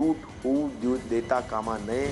लूट होऊ देता कामा नये।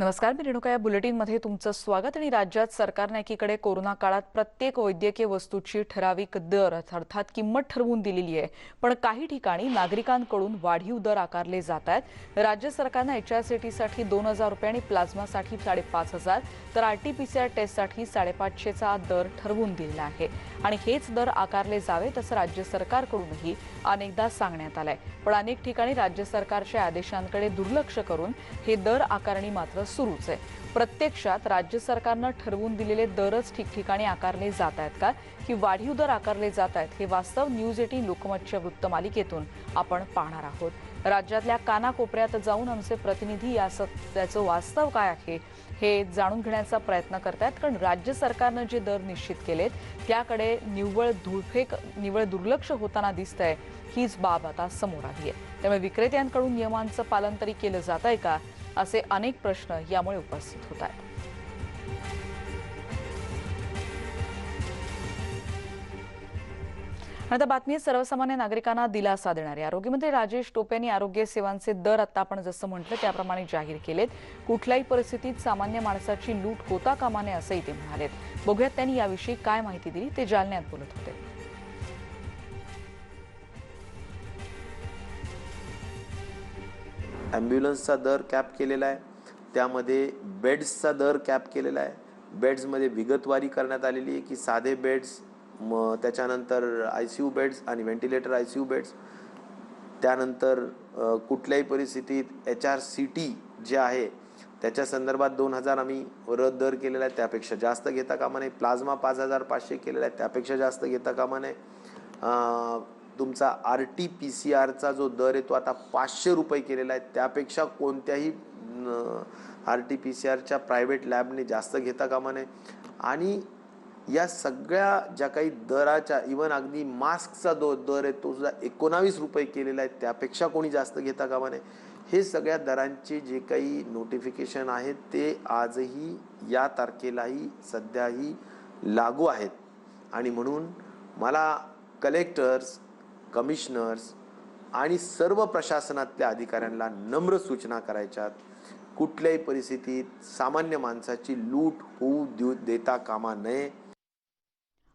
नमस्कार, मी रेणुका। या बुलेटिनमध्ये तुमचं स्वागत। आणि राज्यात सरकारने एकीकडे कोरोना काळात प्रत्येक वैद्यकीय वस्तूची ठराविक दर अर्थात किंमत ठरवून दिलेली आहे, पण काही ठिकाणी नागरिकांकडून वाढीव दर आकारले जात आहेत। राज्य सरकारने HRCTसाठी 2000 रुपये आणि प्लाझ्मासाठी 5500 तर RT-PCR टेस्टसाठी 550चा दर ठरवून दिलेला आहे आणि हेच दर आकारले जावेत असं राज्य सरकारकडूनही अनेकदा सांगण्यात आलंय। पण अनेक ठिकाणी राज्य सरकारच्या आदेशांकडे दुर्लक्ष करून हे दर आकारणी मात्र सुरूच आहे। प्रत्यक्षात राज्य सरकारने ठरवून दिलेले दरच ठिकठिकाणी आकारले जात आहेत का की वाढीव दर आकारले जात आहेत, हे वास्तव न्यूज 18 लोकमतच्या वृत्तमालिकेतून आपण पाहणार आहोत। राज्यातल्या कानाकोपऱ्यात जाऊन आमचे प्रतिनिधी त्याचं वास्तव काय आहे हे जाणून घेण्याचा प्रयत्न करतात, कारण राज्य सरकारने जे दर निश्चित केलेत त्याकडे निव्वळ दुर्लक्ष होताना दिसतंय। हीच बाब आता समोर आली आहे। त्यामुळे विक्रेत्यांकडून नियमांचं पालन तरी केलं जात आहे का, असे अनेक प्रश्न यामुळे उपस्थित होत आहेत। आता बातमी सर्वसामान्य नागरिकांना दिलासा देणारी। आरोग्यमंत्री राजेश टोपे यांनी आरोग्य सेवांचे दर आता आपण जसं म्हटलं त्याप्रमाणे जाहीर केलेत। कुठल्याही परिस्थितीत सामान्य माणसाची लूट होता कामा नये असंही ते म्हणालेत। बघूयात त्यांनी याविषयी काय माहिती दिली, ते जालन्यात बोलत होते। ॲम्ब्युलन्सचा दर कॅप केलेला आहे, त्यामध्ये बेड्सचा दर कॅप केलेला आहे। बेड्समध्ये विगतवारी करण्यात आलेली आहे की साधे बेड्स, त्याच्यानंतर ICU बेड्स आणि व्हेंटिलेटर ICU बेड्स, त्यानंतर कुठल्याही परिस्थितीत HRCT जे आहे त्याच्या संदर्भात 2000 आम्ही दर केलेला आहे, त्यापेक्षा जास्त घेता कामा नये। प्लाझ्मा 5500 केलेला आहे, त्यापेक्षा जास्त घेता कामा नये। तुमचा RT-PCR जो दर आहे तो आता 500 रुपये केलेला आहे, त्यापेक्षा कोणत्याही RT-PCR प्रायव्हेट लॅबने जास्त घेता कामा नये। आणि या सगळ्या ज्या काही दराच्या, इवन अगदी मास्कचा दर आहे तो सुद्धा 19 रुपये केलेला आहे, त्यापेक्षा कोणी जास्त घेता कामा नये। हे सगळ्या दरांचे जे काही नोटिफिकेशन आहेत ते आजही या तारखेलाही सध्याही लागू आहेत। आणि म्हणून मला कलेक्टर्स, कमिशनर्स आणि सर्व प्रशासनातल्या अधिकाऱ्यांना नम्र सूचना करायच्यात, कुठल्याही परिस्थितीत सामान्य माणसाची लूट होऊ देता कामा नये।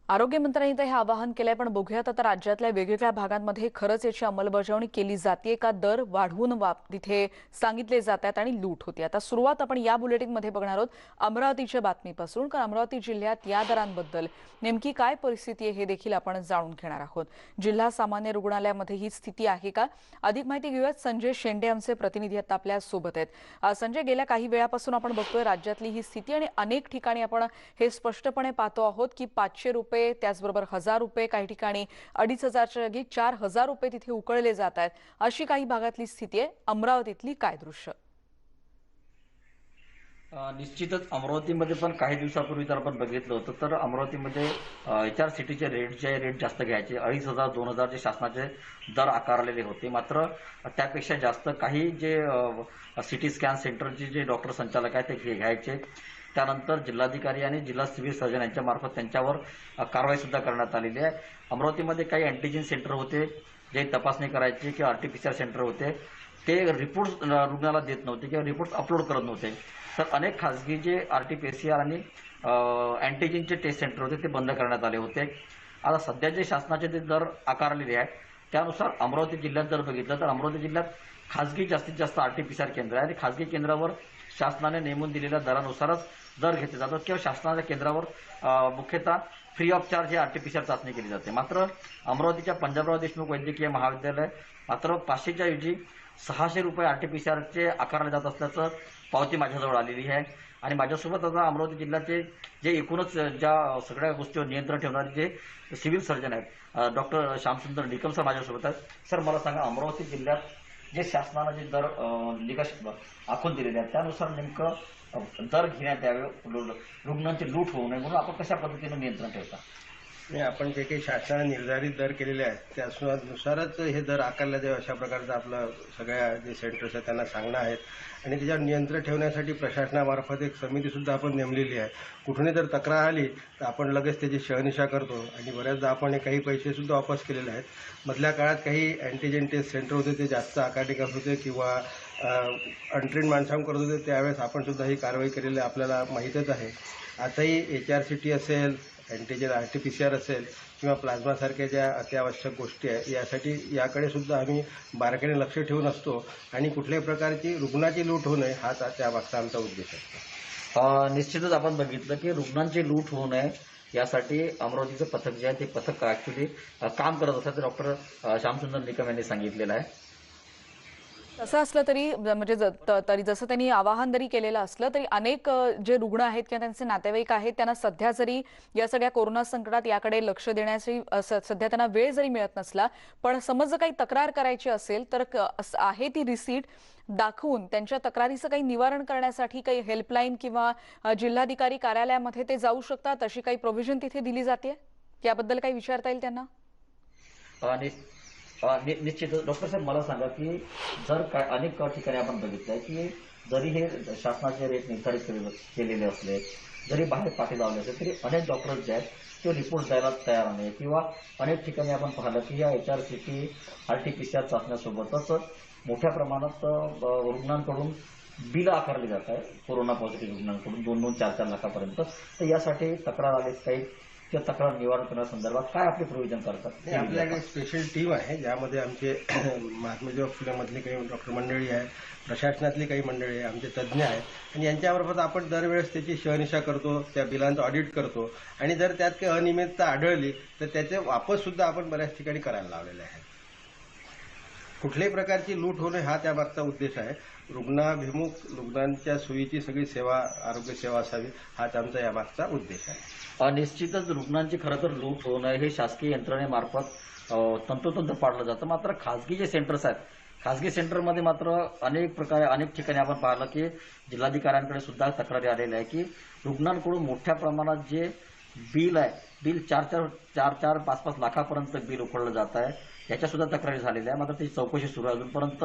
आरोग्यमंत्र्यांनी तर हे आवाहन केलंय, पण बघूयात आता राज्यातल्या वेगवेगळ्या भागांमध्ये खरंच याची अंमलबजावणी केली जाते का, दर वाढवून तिथे सांगितले जातात आणि लूट होते। आता सुरुवात आपण या बुलेटिनमध्ये बघणार आहोत अमरावतीच्या बातमीपासून, कारण अमरावती जिल्ह्यात या दरांबद्दल नेमकी काय परिस्थिती आहे हे देखील आपण जाणून घेणार आहोत। जिल्हा सामान्य रुग्णालयामध्ये ही स्थिती आहे का, अधिक माहिती घेऊयात। संजय शेंडे आमचे प्रतिनिधी आता आपल्या सोबत आहेत। संजय, गेल्या काही वेळापासून आपण बघतोय राज्यातली ही स्थिती आणि अनेक ठिकाणी आपण हे स्पष्टपणे पाहतो आहोत की 500 रुपये, त्याचबरोबर 1000 रुपये, काही ठिकाणी 2500च्या जागी 4000 रुपये तिथे उकळले जात आहेत, अशी काही भागातली स्थिती आहे। अमरावतीतली काय दृश्य? निश्चितच अमरावतीमध्ये पण काही दिवसापूर्वी जर आपण बघितलं होतं तर अमरावतीमध्ये HRCTचे रेट जास्त घ्यायचे, 2500 2000 जे शासनाचे दर आकारलेले होते। मात्र त्यापेक्षा जास्त काही जे सिटी स्कॅन सेंटरचे जे डॉक्टर संचालक आहेत ते घ्यायचे। त्यानंतर जिल्हाधिकारी आणि जिल्हा सिव्हिल सर्जन यांच्या मार्फत त्यांच्यावर कारवाई सुद्धा करण्यात आलेली आहे। अमरावतीमध्ये काही अँटीजेन सेंटर होते जे तपासणी करायचे किंवा RT-PCR सेंटर होते, ते रिपोर्ट रुग्णाला देत नव्हते किंवा रिपोर्ट अपलोड करत नव्हते। तर अनेक खासगी जे RT-PCR आणि अँटीजेनचे टेस्ट सेंटर होते ते बंद करण्यात आले होते। आता सध्या जे शासनाचे ते दर आकारलेले आहेत त्यानुसार अमरावती जिल्ह्यात जर बघितलं तर अमरावती जिल्ह्यात खासगी जास्तीत जास्त RT-PCR केंद्र आहे आणि खासगी केंद्रावर शासनाने नेमून दिलेल्या दरानुसारच दर घेतले जातात किंवा शासनाच्या केंद्रावर मुख्यतः फ्री ऑफ चार्ज हे RT-PCR चाचणी केली जाते। मात्र अमरावतीच्या पंजाबराव देशमुख वैद्यकीय महाविद्यालय मात्र 500च्या ऐवजी 600 रुपये RT-PCRचे आकारले जात असल्याचं पावती माझ्याजवळ आलेली आहे। आणि माझ्यासोबत आता अमरावती जिल्ह्याचे जे एकूणच ज्या सगळ्या गोष्टीवर नियंत्रण ठेवणारे जे सिव्हिल सर्जन आहेत, डॉक्टर श्यामसुंदर निकम सर माझ्यासोबत आहेत। सर, मला सांगा, अमरावती जिल्ह्यात जे शासनाने जे दर निकष आखून दिलेले आहेत त्यानुसार नेमकं दर घेण्यात यावे, रुग्णांची लूट होऊ नये म्हणून आपण कशा पद्धतीने नियंत्रण ठेवता? नाही, आपण जे काही शासनाने निर्धारित दर केलेले आहेत त्यानुसारच हे दर आकारले जावे अशा प्रकारचं आपलं सगळ्या जे सेंटर्स आहेत त्यांना सांगणं आहेत. आणि त्याच्यावर नियंत्रण ठेवण्यासाठी प्रशासनामार्फत एक समितीसुद्धा आपण नेमलेली आहे. कुठूनही जर तक्रार आली तर आपण लगेच त्याची शहानिशा करतो आणि बऱ्याचदा आपण हे काही पैसेसुद्धा वापस केलेले आहेत. मधल्या काळात काही अँटीजेन टेस्ट सेंटर होते ते जास्त आकारणी करत होते किंवा अनट्रेन माणसांना करत होते, त्यावेळेस आपण सुद्धा ही कारवाई केलेली आपल्याला माहीतच आहे. आताही HRCT असेल, अँटीजेन RT-PCR असेल किंवा प्लाझ्मासारख्या ज्या अत्यावश्यक गोष्टी आहेत यासाठी याकडे सुद्धा आम्ही बारकाईने लक्ष ठेवून असतो आणि कुठल्याही प्रकारची रुग्णाची लूट होऊ नये हा त्यामागचा आमचा उद्देश असतो. निश्चितच आपण बघितलं की रुग्णांची लूट होऊ नये यासाठी अमरावतीचं पथक जे आहे ते पथक ऍक्च्युली काम करत असतं, डॉक्टर श्यामसुंदर निकम यांनी सांगितलेलं आहे. तसं असलं तरी म्हणजे तरी जसं त्यांनी आवाहन जरी केलेलं असलं तरी अनेक जे रुग्ण आहेत किंवा त्यांचे नातेवाईक आहेत त्यांना सध्या जरी या सगळ्या कोरोना संकटात याकडे लक्ष देण्याची सध्या त्यांना वेळ जरी मिळत नसला, पण समज जर काही तक्रार करायची असेल तर आहे ती रिसीट दाखवून त्यांच्या तक्रारीचं काही निवारण करण्यासाठी काही हेल्पलाईन किंवा जिल्हाधिकारी कार्यालयामध्ये ते जाऊ शकतात, अशी काही प्रोव्हिजन तिथे दिली जाते? याबद्दल काही विचारता येईल त्यांना? निश्चितच डॉक्टर साहेब, मला सांगा की जर काय अनेक ठिकाणी आपण बघितलंय की जरी हे शासनाचे रेट निर्धारित केलेले असले, जरी बाहेर पाठी लावले असले तरी अनेक डॉक्टर्स जे आहेत ते रिपोर्ट द्यायला तयार नाही किंवा अनेक ठिकाणी आपण पाहिलं की या HRCT RT-PCR चाचण्यासोबतच मोठ्या प्रमाणात रुग्णांकडून बिल आकारली जात आहे कोरोना पॉझिटिव्ह रुग्णांकडून 2-2, 4-4 लाखापर्यंत. तर यासाठी तक्रार आली काही किंवा तक्रार निवारण करण्यासंदर्भात काय आपले प्रोव्हिजन करतात? आपल्याकडे स्पेशल टीम आहे ज्यामध्ये आमचे महात्मा ज्योतिबा फुलेमधली काही डॉक्टर मंडळी आहे, प्रशासनातली काही मंडळी आहे, आमचे तज्ज्ञ आहेत आणि यांच्यामार्फत आपण दरवेळेस त्याची शहानिशा करतो, त्या बिलांचं ऑडिट करतो आणि जर त्यात काही अनियमितता आढळली तर त्याचे वापससुद्धा आपण बऱ्याच ठिकाणी करायला लावलेले आहे. कुठल्याही प्रकारची लूट होणे हा त्यामागचा उद्देश आहे. रुग्णाभिमुख रुग्णांच्या सोयीची सगळी सेवा, आरोग्य सेवा असावी हाच आमचा यामागचा उद्देश आहे. निश्चितच रुग्णांची खरं तर लूट होऊ नये हे शासकीय यंत्रणेमार्फत तंतोतंत पाळलं जातं. मात्र खासगी जे सेंटर्स आहेत, खासगी सेंटरमध्ये मात्र अनेक ठिकाणी आपण पाहिलं की जिल्हाधिकाऱ्यांकडे सुद्धा तक्रारी आलेल्या आहे की रुग्णांकडून मोठ्या प्रमाणात जे बिल आहे, बिल 4-4, 5-5 लाखापर्यंत बिल उकळलं जात आहे, याच्या सुद्धा तक्रारी झालेल्या आहे. मात्र त्याची चौकशी सुरू आहे, अजूनपर्यंत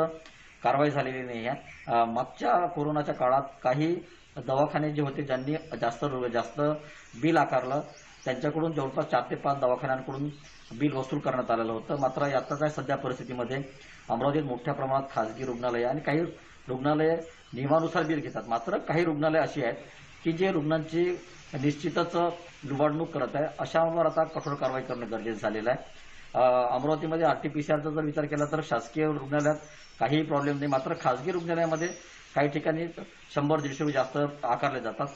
कारवाई झालेली नाही आहे. मागच्या कोरोनाच्या काळात काही दवाखाने जे होते ज्यांनी जास्त बिल आकारलं त्यांच्याकडून जवळपास 4 ते 5 दवाखान्यांकडून बिल वसूल करण्यात आलेलं होतं. मात्र आताच्या सध्या परिस्थितीमध्ये अमरावतीत मोठ्या प्रमाणात खासगी रुग्णालय आणि काही रुग्णालये नियमानुसार बिल घेतात. मात्र काही रुग्णालय अशी आहेत की जे रुग्णांची निश्चितच लुबाडणूक करत आहे, अशावर आता कठोर कारवाई करणं गरजेचं झालेलं आहे. अमरावतीमध्ये RT-PCRचा जर विचार केला तर शासकीय रुग्णालयात काहीही प्रॉब्लेम नाही, मात्र खासगी रुग्णालयामध्ये काही ठिकाणी 100-150 रुपये जास्त आकारले जातात.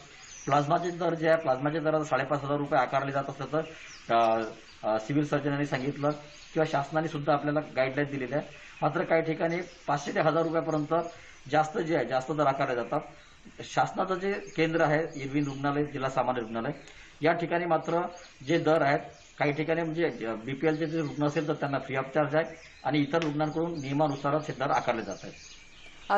प्लाझ्माचे दर जे आहे, प्लाझ्माचे दर 5,500 रुपये आकारले जात असलं तर सिव्हिल सर्जनांनी सांगितलं किंवा शासनाने सुद्धा आपल्याला गाईडलाईन दिलेली आहे. मात्र काही ठिकाणी 500 ते 1,000 रुपयापर्यंत जास्त दर आकारले जातात. शासनाचं जे केंद्र आहे इरविन रुग्णालय, जिल्हा सामान्य रुग्णालय, या ठिकाणी मात्र जे दर आहेत काही ठिकाणी म्हणजे BPLचे जे रुग्ण असेल तर त्यांना फ्री ऑफ चार्ज आहे आणि इतर रुग्णांकडून नियमानुसारच हे दर आकारले जात आहेत.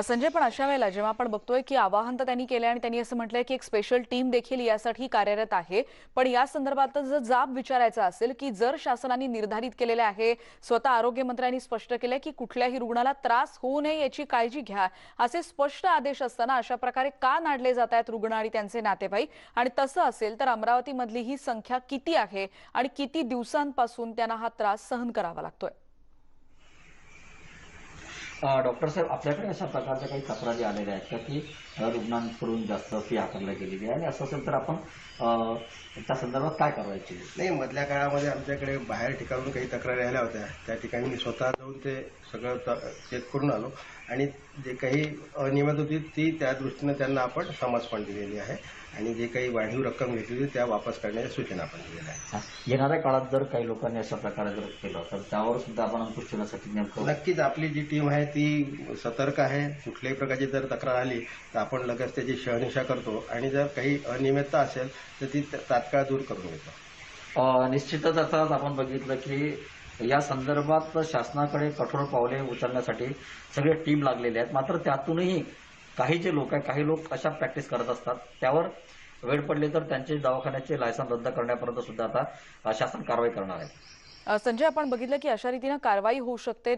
संजय, पण अशा वेळेला जेव्हा आपण बघतोय की आवाहन तर त्यांनी केलंय आणि त्यांनी असं म्हटलंय की एक स्पेशल टीम देखील यासाठी कार्यरत आहे, पण या संदर्भात जर जाब विचारायचा असेल की जर शासनाने निर्धारित केलेले आहे, स्वतः आरोग्यमंत्र्यांनी स्पष्ट केलंय की कुठल्याही रुग्णाला त्रास होऊ नये याची काळजी घ्या, असे स्पष्ट आदेश असताना अशा प्रकारे का नाडले जात आहेत रुग्ण आणि त्यांचे नातेवाईक? आणि तसं असेल तर अमरावतीमधली ही संख्या किती आहे आणि किती दिवसांपासून त्यांना हा त्रास सहन करावा लागतोय? डॉक्टर साहेब, आपल्याकडे अशा प्रकारच्या काही तक्रारी आलेल्या आहेत का की रुग्णांकडून जास्त फी आकारल्या गेलेली आहे आणि असं असेल तर आपण त्या संदर्भात काय कारवाई केली? नाही, मधल्या काळामध्ये आमच्याकडे बाहेर ठिकाणून काही तक्रारी आल्या होत्या, त्या ठिकाणी मी स्वतः जाऊन ते सगळं चेक करून आलो आणि जे काही अनियमित होती ती त्या दृष्टीनं त्यांना आपण समज पण दिलेली आहे आणि जे काही वाढीव रक्कम घेतली होती त्या वापस करण्याच्या सूचना पण दिलेल्या आहेत. येणाऱ्या काळात जर काही लोकांनी अशा प्रकारे जर केलं तर त्यावर सुद्धा आपण अंकुश ठेवण्यासाठी नेमकं नक्कीच आपली जी टीम आहे ती सतर्क आहे. कुठल्याही प्रकारची जर तक्रार आली तर आपण लगेच त्याची शहानिशा करतो आणि जर काही अनियमितता असेल तर ती तात्काळ दूर करून घेतो. निश्चितच आता आपण बघितलं की या संदर्भात शासनाकडे कठोर पावले उचलण्यासाठी सगळे टीम लागलेले आहेत. मात्र त्यातूनही काही जे लोक आहेत, काही लोक अशा प्रॅक्टिस करत असतात, त्यावर वेळ पडली तर त्यांचे दवाखान्याचे लायसन रद्द करण्यापर्यंत सुद्धा आता शासन कारवाई करणार आहे. संजय, आपण बघितलं की अशा रीतीनं कारवाई होऊ शकते.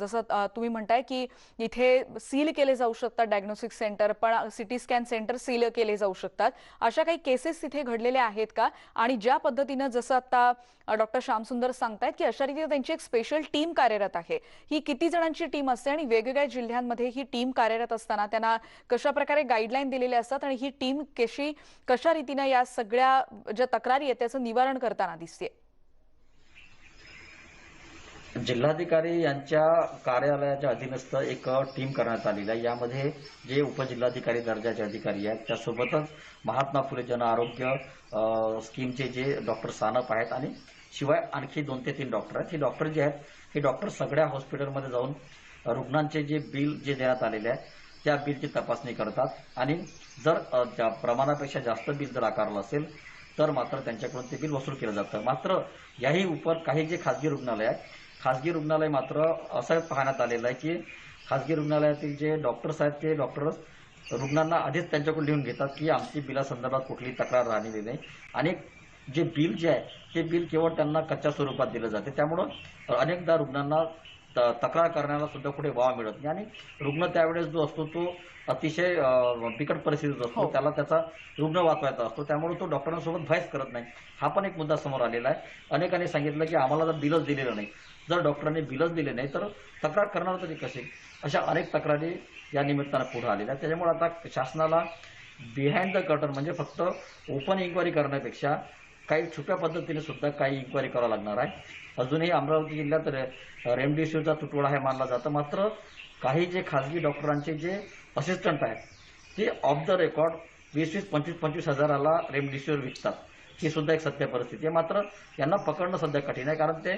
जसं तुम्ही म्हणताय की इथे सील केले जाऊ शकतात डायग्नोस्टिक सेंटर, पण सिटी स्कॅन सेंटर सील केले जाऊ शकतात. अशा काही केसेस तिथे घडलेल्या आहेत का? आणि ज्या पद्धतीनं जसं आता डॉक्टर श्यामसुंदर सांगतायत की अशा रीतीने त्यांची एक स्पेशल टीम कार्यरत आहे, ही किती जणांची टीम असते आणि वेगवेगळ्या जिल्ह्यांमध्ये ही टीम कार्यरत असताना त्यांना कशा प्रकारे गाईडलाईन दिलेल्या असतात आणि ही टीम कशा रीतीनं या सगळ्या ज्या तक्रारी आहेत त्याचं निवारण करताना दिसते? जिल्हाधिकारी यांच्या कार्यालयाच्या अधीनस्थ एक टीम करण्यात आलेली आहे. यामध्ये जे उपजिल्हाधिकारी दर्जाचे अधिकारी आहेत, त्यासोबतच महात्मा फुले जन आरोग्य स्कीमचे जे डॉक्टर सानप आहेत आणि शिवाय आणखी 2 ते 3 डॉक्टर आहेत. हे डॉक्टर जे आहेत, हे डॉक्टर सगळ्या हॉस्पिटलमध्ये जाऊन रुग्णांचे जे बिल जे देण्यात आलेले आहे त्या बिलची तपासणी करतात आणि जर त्या प्रमाणापेक्षा जास्त बिल जर आकारलं असेल तर मात्र त्यांच्याकडून ते बिल वसूल केलं जातं. मात्र याही उपर काही जे खाजगी रुग्णालय आहेत, खाजगी रुग्णालय मात्र असं पाहण्यात आलेलं आहे की खाजगी रुग्णालयातील जे डॉक्टर्स आहेत ते डॉक्टर्स रुग्णांना आधीच त्यांच्याकडून लिहून घेतात की आमची बिलासंदर्भात कुठलीही तक्रार राहिलेली नाही आणि जे बिल जे आहे ते बिल केवळ त्यांना कच्च्या स्वरूपात दिलं जाते. त्यामुळं अनेकदा रुग्णांना तक्रार करण्याला सुद्धा कुठे वाव मिळत नाही आणि रुग्ण त्यावेळेस जो असतो तो अतिशय बिकट परिस्थितीत असतो, त्याला त्याचा रुग्ण वाचवायचा असतो, त्यामुळे तो डॉक्टरांसोबत व्हाईस करत नाही. हा पण एक मुद्दा समोर आलेला आहे. अनेकांनी सांगितलं की आम्हाला जर बिलच दिलेलं नाही, जर डॉक्टरांनी बिलच दिले नाही तर तक्रार करणार तरी कसे. अशा अनेक तक्रारी या निमित्तानं पुढे आलेल्या आहेत. त्याच्यामुळे आता शासनाला बिहाइंड द कर्टन म्हणजे फक्त ओपन इन्क्वायरी करण्यापेक्षा काही छुप्या पद्धतीने सुद्धा काही इन्क्वायरी करावं लागणार आहे. अजूनही अमरावती जिल्ह्यात रेमडेसिवीरचा तुटवडा हे मानला जातं. मात्र काही जे खाजगी डॉक्टरांचे जे असिस्टंट आहेत ते ऑफ द रेकॉर्ड 20-25 हजाराला रेमडेसिवीर विकतात. ही सुद्धा एक सत्य परिस्थिती आहे. मात्र यांना पकडणं सध्या कठीण आहे, कारण ते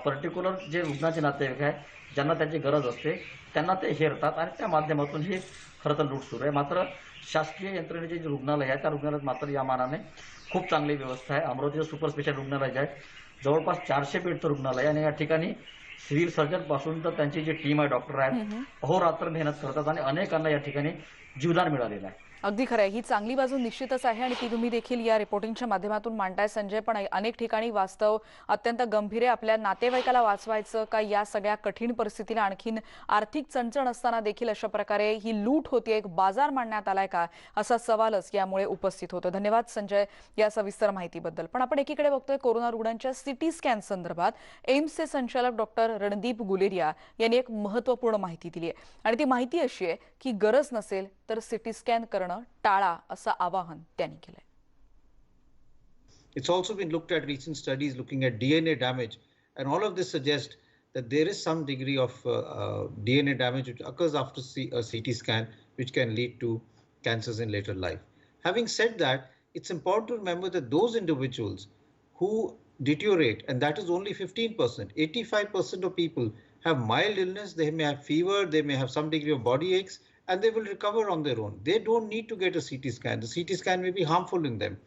पर्टिक्युलर जे रुग्णाचे नातेवाईक आहेत, ज्यांना त्याची गरज असते त्यांना ते हेरतात आणि त्या माध्यमातून ही खरं तर लूट सुरू आहे. मात्र शासकीय यंत्रणेचे जे रुग्णालय आहे त्या रुग्णालयात मात्र या मानाने खूप चांगली व्यवस्था आहे. अमरावतीचं सुपर स्पेशालिटी रुग्णालय जे आहे जवळपास 400 बेडचं रुग्णालय आणि या ठिकाणी सिव्हिल सर्जन पासून तर त्यांची जी टीम आहे, डॉक्टर आहेत, अहोरात्र मेहनत करतात आणि अनेकांना या ठिकाणी जीवदान मिळालेलं आहे. अगदी खरं आहे. ही चांगली बाजू निश्चितच आहे आणि ती तुम्ही देखील या रिपोर्टिंगच्या माध्यमातून मांडताय संजय. पण अनेक ठिकाणी वास्तव अत्यंत गंभीर आहे. आपल्या नातेवाईकाला वाचवायचं का या सगळ्या कठीण परिस्थितीला आणखीन आर्थिक चणचण असताना देखील अशा प्रकारे ही लूट होते, एक बाजार मांडण्यात आलाय का, असा सवालच यामुळे उपस्थित होतो. धन्यवाद संजय या सविस्तर माहितीबद्दल. पण आपण एकीकडे बघतोय कोरोना रुग्णांच्या सिटी स्कॅन संदर्भात एम्सचे संचालक डॉक्टर रणदीप गुलेरिया यांनी एक महत्त्वपूर्ण माहिती दिली आहे आणि ती माहिती अशी आहे की गरज नसेल तर सिटी स्कॅन करणं टाळा असं आवाहन त्यांनी केलंय. It's also been looked at recent studies looking at DNA damage, and all of this suggests that there is some degree of DNA damage which occurs after a CT scan, which can lead to cancers in later life. Having said that, it's important to remember that those individuals who deteriorate, and that is only 15%, 85% of people have mild illness, they may have fever, they may have some degree of body aches, and they will recover on their own. They don't need to get a CT scan. The CT scan may be harmful in them.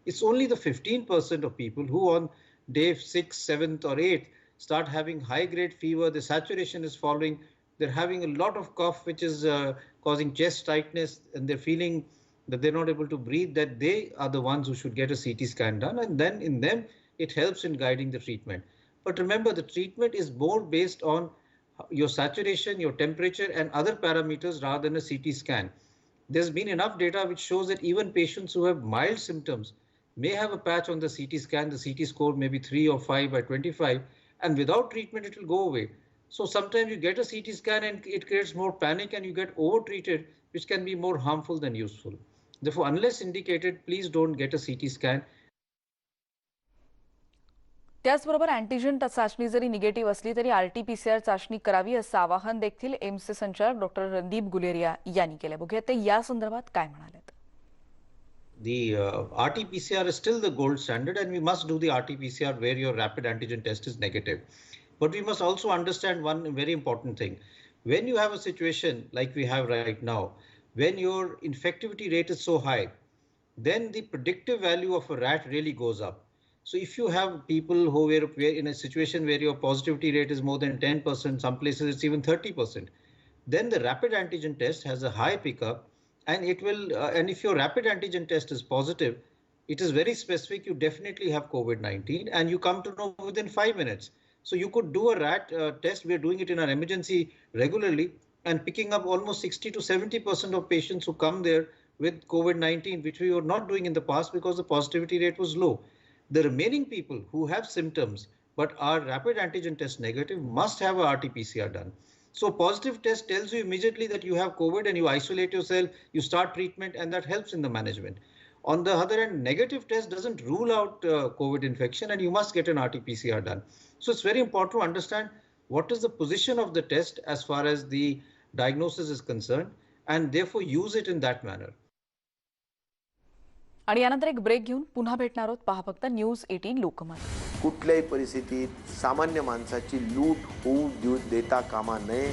It's only the 15% of people who on day 6th, 7th or 8th start having high-grade fever, the saturation is falling, they're having a lot of cough which is causing chest tightness, and they're feeling that they're not able to breathe, that they are the ones who should get a CT scan done, and then in them it helps in guiding the treatment. But remember, the treatment is more based on your saturation, your temperature and other parameters rather than a CT scan. There's been enough data which shows that even patients who have mild symptoms may have a patch on the CT scan. The CT score may be 3 or 5 by 25, and without treatment it will go away. So sometimes you get a CT scan and it creates more panic and you get over-treated, which can be more harmful than useful. Therefore, unless indicated, please don't get a CT scan. त्याचबरोबर antigen चाचणी जरी negative असली तरी RT-PCR चाचणी करावी असं आवाहन देखील एम्सचे संचालक डॉक्टर रणदीप गुलेरिया यांनी केलं. बघूया ते या संदर्भात काय म्हणालेत. The RT-PCR is still the gold standard, and we must do the RT-PCR where your rapid antigen test is negative. But we must also understand one very important thing. When you have a situation like we have right now, when your infectivity rate is so high, then the predictive value of a rat really goes up. So if you have people who were in a situation where your positivity rate is more than 10%, some places it's even 30%, then the rapid antigen test has a high pickup and it will, and if your rapid antigen test is positive, it is very specific, you definitely have COVID-19 and you come to know within 5 minutes. So you could do a rat test. We're doing it in our emergency regularly and picking up almost 60 to 70% of patients who come there with COVID-19, which we were not doing in the past because the positivity rate was low. The remaining people who have symptoms but are rapid antigen test negative must have a RT-PCR done. So positive test tells you immediately that you have COVID and you isolate yourself, you start treatment, and that helps in the management. On the other hand, negative test doesn't rule out COVID infection and you must get an RT-PCR done. So it's very important to understand what is the position of the test as far as the diagnosis is concerned and therefore use it in that manner. आणि यानंतर एक break घेऊन पुन्हा भेटणार आहोत. पहा फक्त news 18 Lokmat. कुठल्याही परिस्थितीत सामान्य माणसाची लूट होऊ देता कामा नये.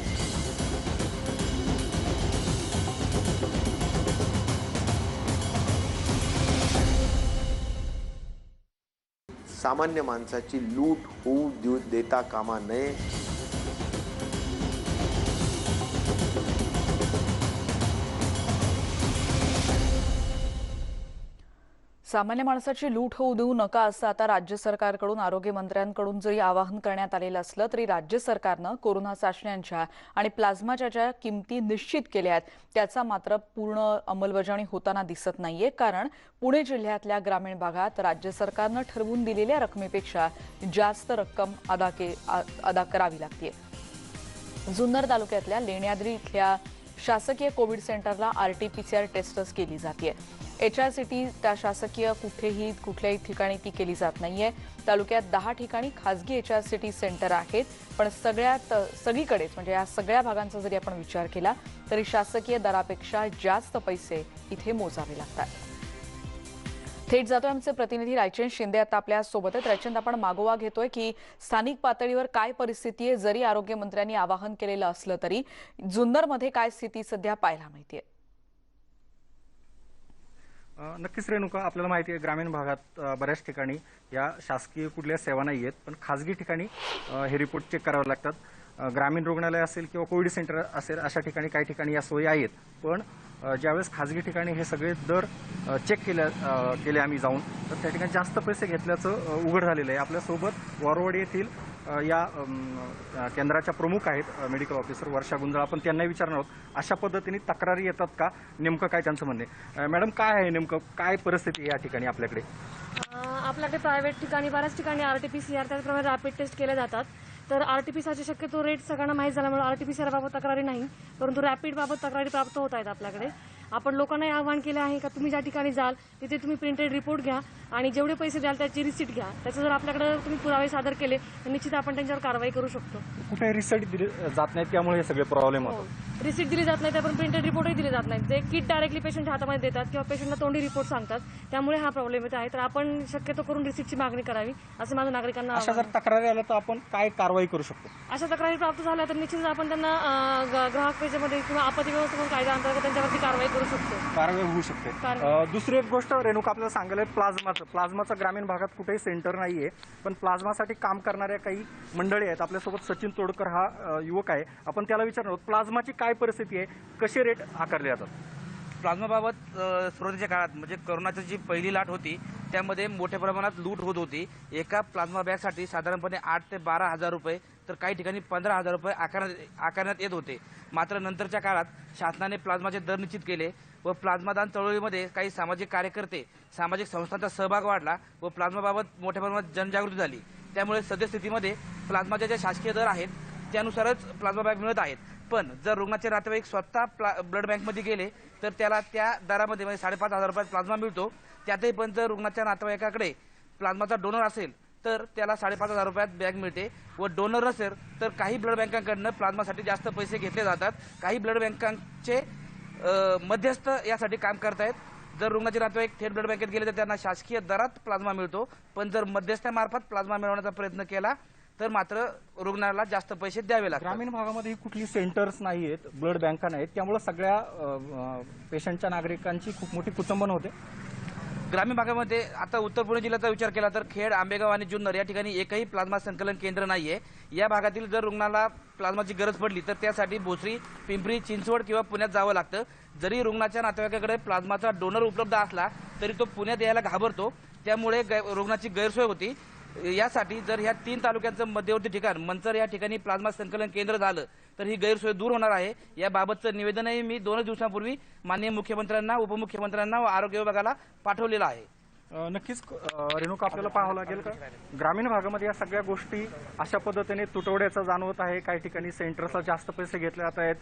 सामान्य माणसाची लूट होऊ देता कामा नये. सामान्य माणसाची लूट होऊ देऊ नका असं आता राज्य सरकारकडून आरोग्य मंत्र्यांकडून जरी आवाहन करण्यात आलेलं असलं तरी राज्य सरकारनं कोरोना चाचण्यांच्या आणि प्लाझ्माच्या ज्या किमती निश्चित केल्या आहेत त्याचा मात्र पूर्ण अंमलबजावणी होताना दिसत नाहीये. कारण पुणे जिल्ह्यातल्या ग्रामीण भागात राज्य सरकारनं ठरवून दिलेल्या रकमेपेक्षा जास्त रक्कम अदा करावी लागते. जुन्नर तालुक्यातल्या लेण्याद्री इथल्या शासकीय कोविड सेंटरला RT-PCR टेस्टच केली जाते. HRCT त्या शासकीय कुठल्याही ठिकाणी ती केली जात नाहीये. तालुक्यात 10 ठिकाणी खासगी HRCT सेंटर आहेत, पण सगळीकडेच म्हणजे या सगळ्या भागांचा जरी आपण विचार केला तरी शासकीय दरापेक्षा जास्त पैसे इथे मोजावे लागतात. थेट जातोय आमचे प्रतिनिधी रायचंद शिंदे आता आपल्या सोबत आहेत. रायचंद, आपण मागोवा घेतोय की स्थानिक पातळीवर काय परिस्थिती आहे, जरी आरोग्य मंत्र्यांनी आवाहन केलेलं असलं तरी जुन्नरमध्ये काय स्थिती सध्या पाहायला मिळतेय? नक्कीच रेणुका, आपल्याला माहिती आहे ग्रामीण भागात बऱ्याच ठिकाणी या शासकीय कुठल्या सेवा नाही आहेत, पण खासगी ठिकाणी हे रिपोर्ट चेक करावे लागतात. ग्रामीण रुग्णालय असेल किंवा कोविड सेंटर असेल अशा ठिकाणी काही ठिकाणी या सोयी आहेत, पण ज्यावेळेस खासगी ठिकाणी हे सगळे दर चेक केले आम्ही जाऊन, तर त्या ठिकाणी जास्त पैसे घेतल्याचं उघड झालेलं आहे. आपल्यासोबत वारवाडी येथील या केंद्राच्या प्रमुख आहेत मेडिकल ऑफिसर वर्षा गुंजाळ. आपण त्यांनाही विचारणार आहोत अशा पद्धतीने तक्रारी येतात का, नेमकं काय त्यांचं म्हणणे. मॅडम, काय आहे नेमकं, काय परिस्थिती या ठिकाणी आपल्याकडे? आपल्याकडे प्रायव्हेट ठिकाणी बऱ्याच ठिकाणी RT-PCR त्याचप्रमाणे रॅपिड टेस्ट केले जातात. तर RT-PCRचे शक्यतो रेट सगळ्यांना माहीत झाल्यामुळे RT-PCR बाबत तक्रारी नाही, परंतु रॅपिड बाबत तक्रारी प्राप्त होत आहेत आपल्याकडे. आपण लोकांनाही आवाहन केले आहे का तुम्ही ज्या ठिकाणी जाल तिथे तुम्ही प्रिंटेड रिपोर्ट घ्या आणि जेवढे पैसे द्याल त्याची रिसीट घ्या. त्याचं जर आपल्याकडे तुम्ही पुरावे सादर केले तर निश्चित आपण त्यांच्यावर कारवाई करू शकतो. कुठे रिसीट दिली जात नाही त्यामुळे हे सगळे प्रॉब्लेम होतात. रिसीट दिली जात नाही, त्यापण प्रिंटेड रिपोर्टही दिले जात नाहीत. ते किट डायरेक्टली पेशंटच्या हातामध्ये देतात किंवा पेशंटला तोंडी रिपोर्ट सांगतात, त्यामुळे हा प्रॉब्लेम येत आहे. तर आपण शक्यतो करून रिसीटची मागणी करावी असं माझं नागरिकांना. अशा जर तक्रारी आल्या तर आपण काय कारवाई करू शकतो? अशा तक्रारी प्राप्त झाल्या तर निश्चितच आपण त्यांना ग्राहक पेजेमध्ये किंवा आपत्ती व्यवस्थापन कायदा अंतर्गत त्यांच्यावरती कारवाई करू शकतो. कारवाई होऊ शकते. दुसरी एक गोष्ट रेणुका आपल्याला सांगायला, प्लाझ्माचं ग्रामीण भागात कुठेही सेंटर नाहीये, पण प्लाझ्मासाठी काम करणाऱ्या काही मंडळी आहेत. आपल्यासोबत सचिन तोडकर हा युवक आहे, आपण त्याला विचारणार आहोत प्लाझ्माची काय परिस्थिती आहे, कसे रेट आकारले जातात. प्लाझ्माबाबत सुरुवातीच्या काळात म्हणजे कोरोनाची जी पहिली लाट होती त्यामध्ये मोठ्या प्रमाणात लूट होत होती. एका प्लाझ्मा बॅगसाठी साधारणपणे 8 ते 12 हजार रुपये, तर काही ठिकाणी 15 हजार रुपये आकारण्यात येत होते. मात्र नंतरच्या काळात शासनाने प्लाझ्माचे दर निश्चित केले व प्लाझ्मादान चळवळीमध्ये काही सामाजिक कार्यकर्ते, सामाजिक संस्थांचा सहभाग वाढला व प्लाझ्माबाबत मोठ्या प्रमाणात जनजागृती झाली. त्यामुळे सद्यस्थितीमध्ये प्लाझ्माचे जे शासकीय दर आहेत त्यानुसारच प्लाझ्मा बॅग मिळत आहेत. पण जर रुग्णाचे नातेवाईक स्वतः ब्लड बँकमध्ये गेले तर त्याला त्या दरामध्ये म्हणजे 5,500 रुपयात प्लाझ्मा मिळतो. त्यातही पण जर रुग्णाच्या नातेवाईकाकडे प्लाझ्माचा डोनर असेल तर त्याला 5,500 रुपयात बॅग मिळते व डोनर नसेल तर काही ब्लड बँकांकडनं प्लाझ्मासाठी जास्त पैसे घेतले जातात. काही ब्लड बँकांचे मध्यस्थ यासाठी काम करतायत. जर रुग्णाचे नातेवाईक थेट ब्लड बँकेत गेले तर त्यांना शासकीय दरात प्लाझ्मा मिळतो, पण जर मध्यस्थामार्फत प्लाझ्मा मिळवण्याचा प्रयत्न केला तर मात्र रुग्णाला जास्त पैसे द्यावे लागतात. ग्रामीण भागामध्ये कुठली सेंटर्स नाही आहेत, ब्लड बँका नाहीत, त्यामुळे सगळ्या पेशंटच्या नागरिकांची खूप मोठी कुचंबन होते. ग्रामीण भागामध्ये आता उत्तर पुणे जिल्ह्याचा विचार केला तर खेड, आंबेगाव आणि जुन्नर या ठिकाणी एकही प्लाझ्मा संकलन केंद्र नाहीये. या भागातील जर रुग्णाला प्लाझ्माची गरज पडली तर त्यासाठी भोसरी, पिंपरी चिंचवड किंवा पुण्यात जावं लागतं. जरी रुग्णाच्या नातेवाईकाकडे प्लाझ्माचा डोनर उपलब्ध असला तरी तो पुण्यात यायला घाबरतो. त्यामुळे रुग्णाची गैरसोय होती. यासाठी जर ह्या 3 तालुक्यांचं मध्यवर्ती ठिकाण मंचर या ठिकाणी प्लाझ्मा संकलन केंद्र झालं तर ही गैरसोय दूर होणार आहे. याबाबतचं निवेदनही मी 2 दिवसांपूर्वी माननीय मुख्यमंत्र्यांना, उपमुख्यमंत्र्यांना व आरोग्य विभागाला पाठवलेलं आहे. नक्कीच रेणुका, आपल्याला पाहावं लागेल का ग्रामीण भागामध्ये या सगळ्या गोष्टी अशा पद्धतीने तुटवड्याचा जाणवत आहे. काही ठिकाणी सेंटर्सला जास्त पैसे घेतले जात आहेत.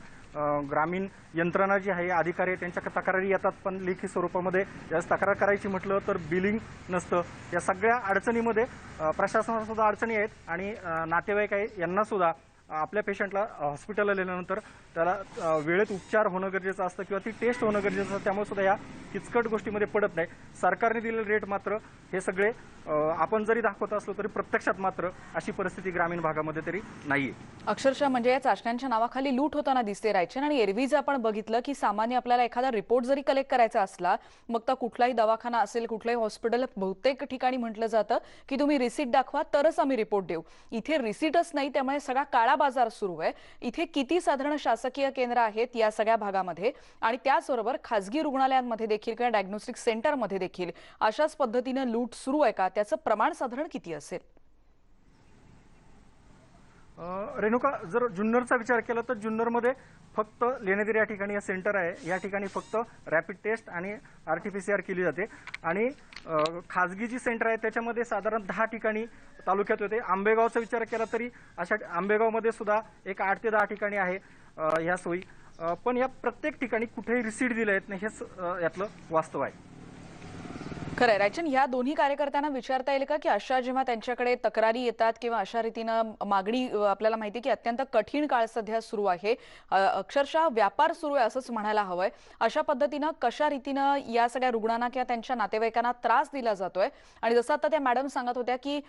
ग्रामीण यंत्रणा जी आहे, अधिकारी त्यांच्या तक्रारी येतात, पण लेखी स्वरूपामध्ये यास तक्रार करायची म्हटलं तर बिलिंग नसतं. या सगळ्या अडचणीमध्ये प्रशासनाला सुद्धा अडचणी आहेत आणि नातेवाईक आहे यांना सुद्धा आपल्या पेशंटला हॉस्पिटलला नेल्यानंतर त्याला वेळेत उपचार होणं गरजेचं असतं किंवा ती टेस्ट होणं गरजेचं असतं. त्यामुळे सुद्धा या किचकट गोष्टीमध्ये पडत नाही. सरकारने दिलेले रेट मात्र हे सगळे आपण जरी दाखवत असलो तरी प्रत्यक्षात मात्र अशी परिस्थिती ग्रामीण भागामध्ये तरी नाहीये. अक्षरशः म्हणजे या चाचण्यांच्या नावाखाली लूट होताना दिसते रायचन. आणि एरवीज आपण बघितलं की सामान्य आपल्याला एखादा रिपोर्ट जरी कलेक्ट करायचा असला, मग तर कुठलाही दवाखाना असेल, कुठलाही हॉस्पिटल, बहुतेक ठिकाणी म्हटलं जातं की तुम्ही रिसीट दाखवा तरच आम्ही रिपोर्ट देऊ. इथे रिसीटच नाही, त्यामुळे सगळा काळा बाजार सुरू आहे. इथे किती साधारण शासकीय केंद्र आहेत या सगळ्या भागामध्ये, आणि त्याचबरोबर खासगी रुग्णालयांमध्ये देखील किंवा डायग्नोस्टिक सेंटरमध्ये देखील अशाच पद्धतीनं लूट सुरू आहे का? त्याचं प्रमाण साधारण किती असेल? रेणुका, जर जुन्नरचा विचार केला तर जुन्नरमध्ये फक्त लेणेदरी या ठिकाणी या सेंटर आहे. या ठिकाणी फक्त रॅपिड टेस्ट आणि RT-PCR केली जाते. आणि खाजगी जी सेंटर आहे त्याच्यामध्ये साधारण 10 ठिकाणी तालुक्यात होते. आंबेगावचा विचार केला तरी अशा आंबेगावमध्ये सुद्धा एक 8 ते 10 ठिकाणी आहे ह्या सोयी. पण या प्रत्येक ठिकाणी कुठेही रिसीट दिले आहेत नाही, हेच यातलं वास्तव आहे. खरंय रायचन, या दोन्ही कार्यकर्त्यांना विचारता येईल का की अशा जेव्हा त्यांच्याकडे तक्रारी येतात किंवा अशा रीतीनं मागणी, आपल्याला माहिती की अत्यंत कठीण काळ सध्या सुरू आहे, अक्षरशः व्यापार सुरू आहे असंच म्हणायला हवंय, अशा पद्धतीनं कशा रीतीनं या सगळ्या रुग्णांना किंवा त्यांच्या नातेवाईकांना त्रास दिला जातोय? आणि जसं आता त्या मॅडम सांगत होत्या की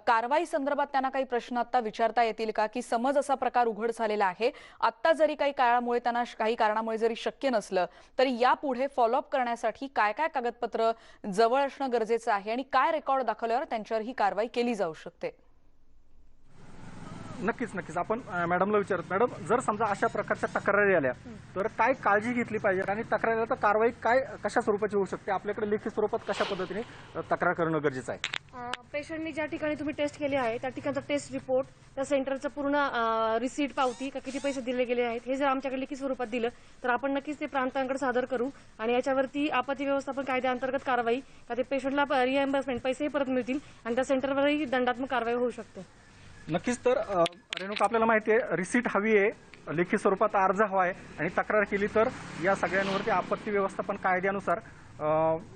कारवाई संदर्भात त्यांना काही प्रश्न आता विचारता येतील का, की समज असा प्रकार उघड झालेला आहे, आता जरी काही काळामुळे त्यांना काही कारणामुळे जरी शक्य नसलं तरी यापुढे फॉलोअप करण्यासाठी काय काय कागदपत्र जवळ असणं गरजेचं आहे आणि काय रेकॉर्ड दाखवल्यावर त्यांच्यावर ही कारवाई केली जाऊ शकते? नक्कीच आपण मॅडमला विचारत, मॅडम जर समजा अशा प्रकारच्या तक्रारी आल्या तर काय काळजी घेतली पाहिजे आणि तक्रार आल्या तर कारवाई काय कशा स्वरूपाची होऊ शकते? आपल्याकडे लेखी स्वरूपात कशा पद्धतीने तक्रार करणं गरजेचं आहे? पेशंटनी ज्या ठिकाणी तुम्ही टेस्ट केली आहे त्या ठिकाणचा टेस्ट रिपोर्ट, त्या सेंटरचं पूर्ण रिसीट, पावती का किती पैसे दिले गेले आहेत हे जर आमच्याकडे लेखी स्वरूपात दिलं तर आपण नक्कीच ते प्रांतांकडे सादर करू आणि याच्यावरती आपत्ती व्यवस्थापन कायद्याअंतर्गत कारवाई का ते पेशंटला रिएम्बर्समेंट पैसेही परत मिळतील आणि त्या सेंटरवरही दंडात्मक कारवाई होऊ शकते. नक्कीच. तर रेणुका, आपल्याला माहिती आहे रिसीट हवी आहे, लेखी स्वरूपात अर्ज हवा आहे आणि तक्रार केली तर या सगळ्यांवरती आपत्ती व्यवस्थापन कायद्यानुसार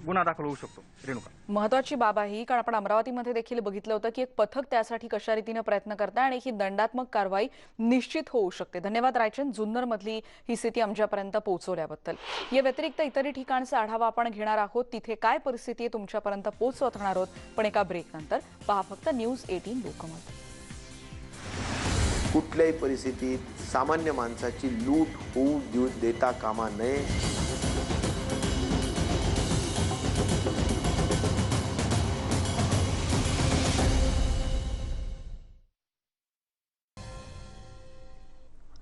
गुन्हा दाखल होऊ शकतो. रेणुका, महत्वाची बाब आहे ही, कारण आपण अमरावतीमध्ये देखील बघितलं होतं की एक पथक त्यासाठी कशा रीतीने प्रयत्न करतात आणि ही दंडात्मक कारवाई निश्चित होऊ शकते. धन्यवाद रायचन, जुन्नर मधली ही स्थिती आमच्यापर्यंत पोहोचवल्याबद्दल. या व्यतिरिक्त इतरही ठिकाणचा आढावा आपण घेणार आहोत, तिथे काय परिस्थिती आहे तुमच्यापर्यंत पोहोचवत राहणार आहोत. पण एका ब्रेक नंतर पहा फक्त News18 लोकमत. कुठल्याही परिस्थितीत सामान्य माणसाची लूट होऊ देता कामा नये.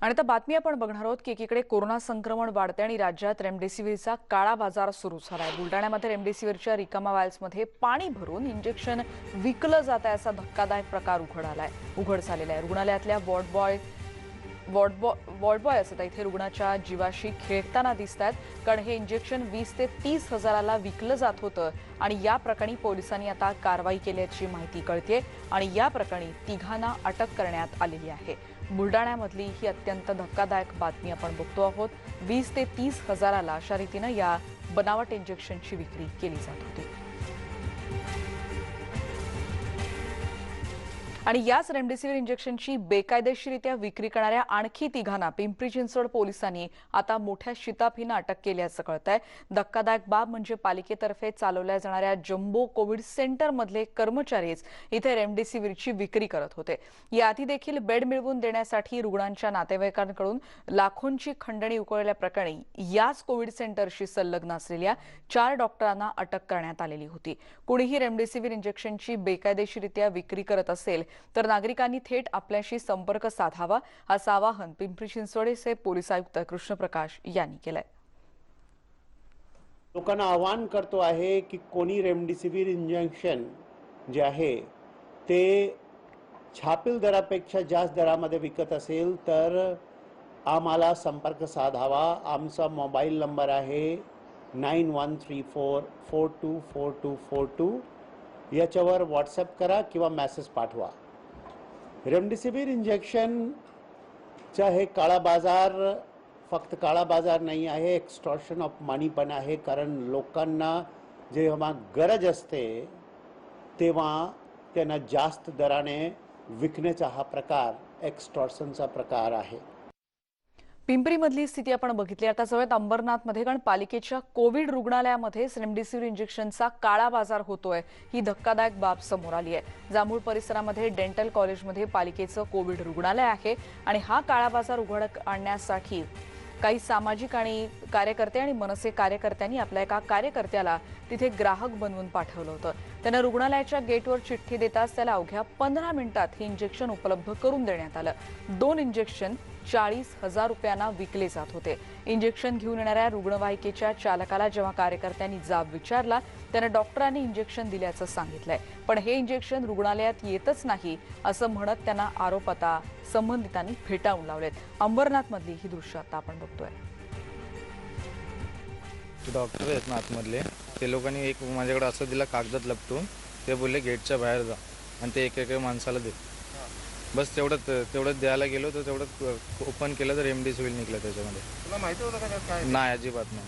आणि आता बातमी आपण बघणार आहोत की एकीकडे कोरोना संक्रमण वाढते आणि राज्यात रेमडेसिवीरचा काळा बाजार सुरू झाला आहे. बुलडाण्यामध्ये रेमडेसिवीरच्या रिकामा वायल्समध्ये पाणी भरून इंजेक्शन विकलं जात आहे असा धक्कादायक प्रकार उघड झालेला आहे. रुग्णालयातल्या वॉर्ड बॉय असतात इथे रुग्णाच्या जीवाशी खेळताना दिसत आहेत, कारण हे इंजेक्शन 20 ते 30 हजाराला विकलं जात होतं आणि या प्रकरणी पोलिसांनी आता कारवाई केल्याची माहिती कळते आणि या प्रकरणी तिघांना अटक करण्यात आलेली आहे. बुलडाण्यामधली ही अत्यंत धक्कादायक बातमी आपण बघतो आहोत. 20 ते 30 हजाराला अशा रीतीनं या बनावट इंजेक्शनची विक्री केली जात होती. आणि याच रेमडेसिवीर इंजेक्शनची बेकायदेशीरित्या विक्री करणाऱ्या आणखी तिघांना पिंपरी चिंचवड पोलिसांनी आता मोठ्या शिताफीनं अटक केल्याचं कळतंय. धक्कादायक बाब म्हणजे पालिकेतर्फे चालवल्या जाणाऱ्या जम्बो कोविड सेंटर मधले कर्मचारीच इथे रेमडेसिवीरची विक्री करत होते. याआधी देखील बेड मिळवून देण्यासाठी रुग्णांच्या नातेवाईकांकडून लाखोंची खंडणी उकळल्या प्रकरणी याच कोविड सेंटरशी संलग्न असलेल्या 4 डॉक्टरांना अटक करण्यात आलेली होती. कुणीही रेमडेसिवीर इंजेक्शनची बेकायदेशीरित्या विक्री करत असेल तर नागरिकांनी थेट आपल्याशी संपर्क साधावा असं आवाहन पिंपरी चिंचवडचे पोलीस आयुक्त कृष्णप्रकाश यांनी केलंय. लोकांना आवाहन करतो आहे की कोणी रेमडेसिवीर इंजेक्शन जे आहे ते छापील दरापेक्षा जास्त दरामध्ये विकत असेल तर आम्हाला संपर्क साधावा. आमचा मोबाईल नंबर आहे 9134424242. याच्यावर व्हॉट्सअप करा किंवा मेसेज पाठवा. रेमडेसिवीर इंजेक्शनचा हे काळा बाजार फक्त काळा बाजार नाही आहे, एक्स्टॉर्शन ऑफ मनी पण आहे. कारण लोकांना जेव्हा गरज असते तेव्हा त्यांना जास्त दराने विकण्याचा हा प्रकार एक्स्टॉर्शनचा प्रकार आहे. पिंपरीमधली स्थिती आपण बघितली. आता जवळ अंबरनाथमध्ये कारण पालिकेच्या कोविड रुग्णालयामध्येच रेमडेसिवीर इंजेक्शनचा काळा बाजार होतोय ही धक्कादायक बाब समोर आली आहे. जांभूळ परिसरामध्ये डेंटल कॉलेजमध्ये पालिकेचं कोविड रुग्णालय आहे आणि हा काळा बाजार उघड आणण्यासाठी काही सामाजिक आणि कार्यकर्ते आणि मनसे कार्यकर्त्यांनी आपल्या एका कार्यकर्त्याला तिथे ग्राहक बनवून पाठवलं होतं. त्यानं रुग्णालयाच्या गेटवर चिठ्ठी देताच त्याला अवघ्या 15 मिनिटात हे इंजेक्शन उपलब्ध करून देण्यात आलं. 2 इंजेक्शन 40,000 रुपयांना विकले जात होते. इंजेक्शन घेऊन येणाऱ्या रुग्णवाहिकेच्या चालकाला जेव्हा कार्यकर्त्यांनी जाब विचारला त्यानं डॉक्टरांनी इंजेक्शन दिल्याचं सांगितलंय. पण हे इंजेक्शन रुग्णालयात येतच नाही असं म्हणत त्यांना आरोप आता संबंधितांनी फेटाळून लावलेत. अंबरनाथमधली ही दृश्य आता आपण बघतोय. डॉक्टर आहेत ना आतमधले, ते लोकांनी एक माझ्याकडे असं दिलं कागदात लपटून. ते बोलले गेटच्या बाहेर जा आणि ते एक माणसाला दे. बस तेवढंच द्यायला गेलो तर तेवढं ओपन केलं तर रेमडेसिवीर निघलं त्याच्यामध्ये. तुला माहिती होतं का काय? नाही, अजिबात नाही.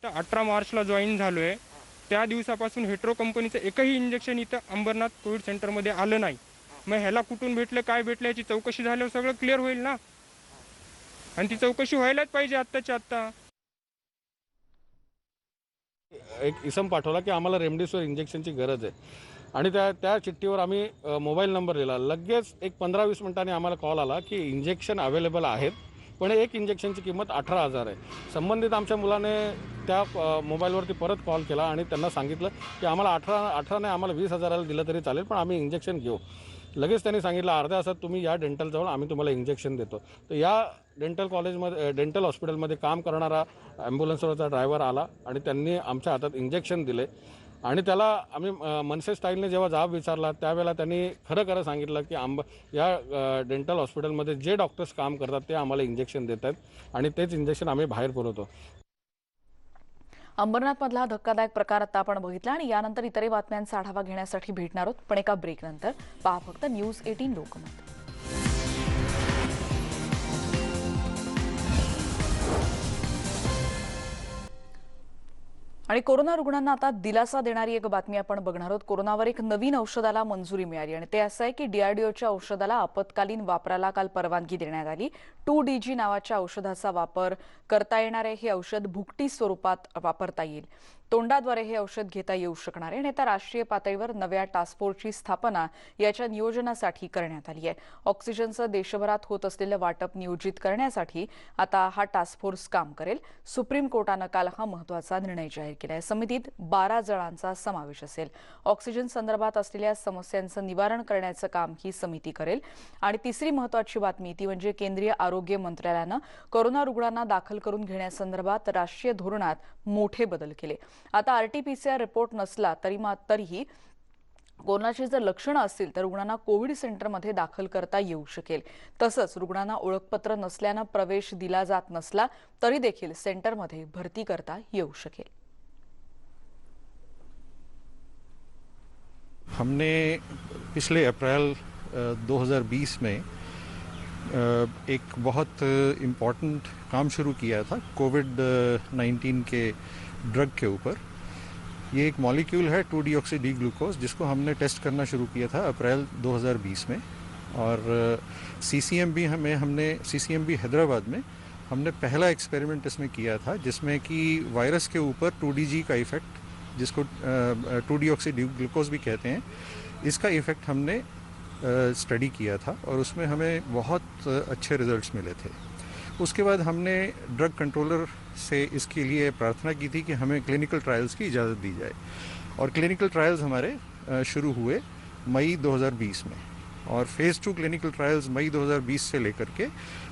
18 मार्चला जॉईन झालोय. त्या दिवसापासून हेट्रो कंपनीचं एकही इंजेक्शन इथं अंबरनाथ कोविड सेंटरमध्ये आलं नाही. मग ह्याला कुठून भेटलं, काय भेटलं याची चौकशी झाल्यावर सगळं क्लिअर होईल ना. आणि ती चौकशी व्हायलाच पाहिजे आत्ताच्या आत्ता. एक इसम पाठवला की आम्हाला रेमडेसिवीर इंजेक्शनची गरज आहे आणि त्या चिठ्ठीवर आम्ही मोबाईल नंबर दिला. लगेच एक 15-20 मिनिटांनी आम्हाला कॉल आला की इंजेक्शन अवेलेबल आहेत, पण एक इंजेक्शनची किंमत 18,000 आहे. संबंधित आमच्या मुलाने त्या मोबाईलवरती परत कॉल केला आणि त्यांना सांगितलं की आम्हाला 18 नाही, आम्हाला 20,000ला दिलं तरी चालेल, पण आम्ही इंजेक्शन घेऊ. लगेच त्यांनी सांगितलं अर्ध्या तासात तुम्ही या डेंटलजवळ, आम्ही तुम्हाला इंजेक्शन देतो. तर या डेंटल हॉस्पिटलमध्ये काम करणारा ॲम्ब्युलन्सवरचा ड्रायव्हर आला आणि त्यांनी आमच्या हातात इंजेक्शन दिले आणि त्याला आम्ही मनसे स्टाईलने जेव्हा जाब विचारला त्यावेळेला त्यांनी खरं सांगितलं की या डेंटल हॉस्पिटलमध्ये जे डॉक्टर्स काम करतात ते आम्हाला इंजेक्शन देत आहेत आणि तेच इंजेक्शन आम्ही बाहेर पुरवतो. अंबरनाथमधला धक्कादायक प्रकार आता आपण बघितला आणि यानंतर इतरही बातम्यांचा आढावा घेण्यासाठी भेटणार आहोत. पण एका ब्रेकनंतर पहा फक्त न्यूज 18 लोकमत. आणि कोरोना रुग्णांना आता दिलासा देणारी एक बातमी आपण बघणार आहोत. कोरोनावर एक नवीन औषधाला मंजुरी मिळाली आणि ते असं आहे की DRDOच्या औषधाला आपत्कालीन वापराला काल परवानगी देण्यात आली. 2DG नावाच्या औषधाचा वापर करता येणारे हे औषध भुकटी स्वरूपात वापरता येईल. तोंडाद्वारे हे औषध घेता येऊ शकणार आहे आणि आता राष्ट्रीय पातळीवर नव्या टास्क फोर्सची स्थापना याच्या नियोजनासाठी करण्यात आली आहे. ऑक्सिजनचं देशभरात होत असलेलं वाटप नियोजित करण्यासाठी आता हा टास्क फोर्स काम करेल. सुप्रीम कोर्टानं काल हा महत्त्वाचा निर्णय जाहीर केला आहे. समितीत 12 जणांचा समावेश असेल. ऑक्सिजन संदर्भात असलेल्या समस्यांचं निवारण करण्याचं काम ही समिती करेल. आणि तिसरी महत्त्वाची बातमी ती म्हणजे केंद्रीय आरोग्य मंत्रालयानं कोरोना रुग्णांना दाखल करून घेण्यासंदर्भात राष्ट्रीय धोरणात मोठे बदल केले. आता RT-PCR रिपोर्ट नसला तरीही कोरोनाची जर लक्षणं असतील तर रुग्णांना कोविड सेंटरमध्ये दाखल करता येऊ शकेल. तसंच रुग्णांना ओळखपत्र नसल्यानं प्रवेश दिला जात नसला तरी देखील सेंटरमध्ये भरती करता येऊ शकेल. हमने पिछले अप्रैल 2020 में एक बहुत इम्पॉर्टेंट काम शुरू किया था कोविड-19 के ड्रग के ऊपर. ये एक मॉलिक्यूल है 2-डीऑक्सी डी ग्लूकोज, जिसको हमने टेस्ट करना शुरू किया था अप्रैल 2020 में। और CCMB हैदराबाद में हमने पहला एक्सपेरिमेंट इसमें किया था, जिसमें कि वायरस के ऊपर 2DG का इफ़ेक्ट, जिसको 2-डीऑक्सी डी ग्लूकोज भी कहते हैं, इसका इफ़ेक्ट हमने स्टडी किया था और उसमें हमें बहुत अच्छे रिजल्ट्स मिले थे। उसके बाद हमने ड्रग कंट्रोलर से इसके लिए प्रार्थना की थी कि हमें क्लिनिकल ट्रायल्स की इजाज़त दी जाए, और क्लिनिकल ट्रायल्स हमारे शुरू हुए मई 2020 में, और फेज़ 2 क्लिनिकल ट्रायल्स मई 2020 से लेकर के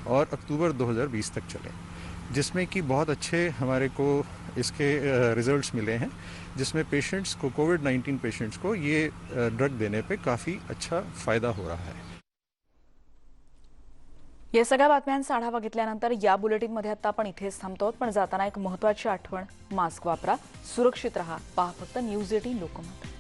और अक्टूबर 2020 तक चले, जिसमें कि बहुत अच्छे हमारे को इसके रिजल्ट्स मिले हैं, जिसमें पेशेंट्स को, कोविड-19 पेशेंट्स को ये ड्रग देने पे काफ़ी अच्छा फ़ायदा हो रहा है। या सगळ्या बातम्यांचा आढावा घेतल्यानंतर या बुलेटिनमध्ये आता आपण इथेच थांबतो, पण जाताना एक महत्त्वाची आठवण, मास्क वापरा, सुरक्षित रहा, पहा फक्त न्यूज 18 लोकमत.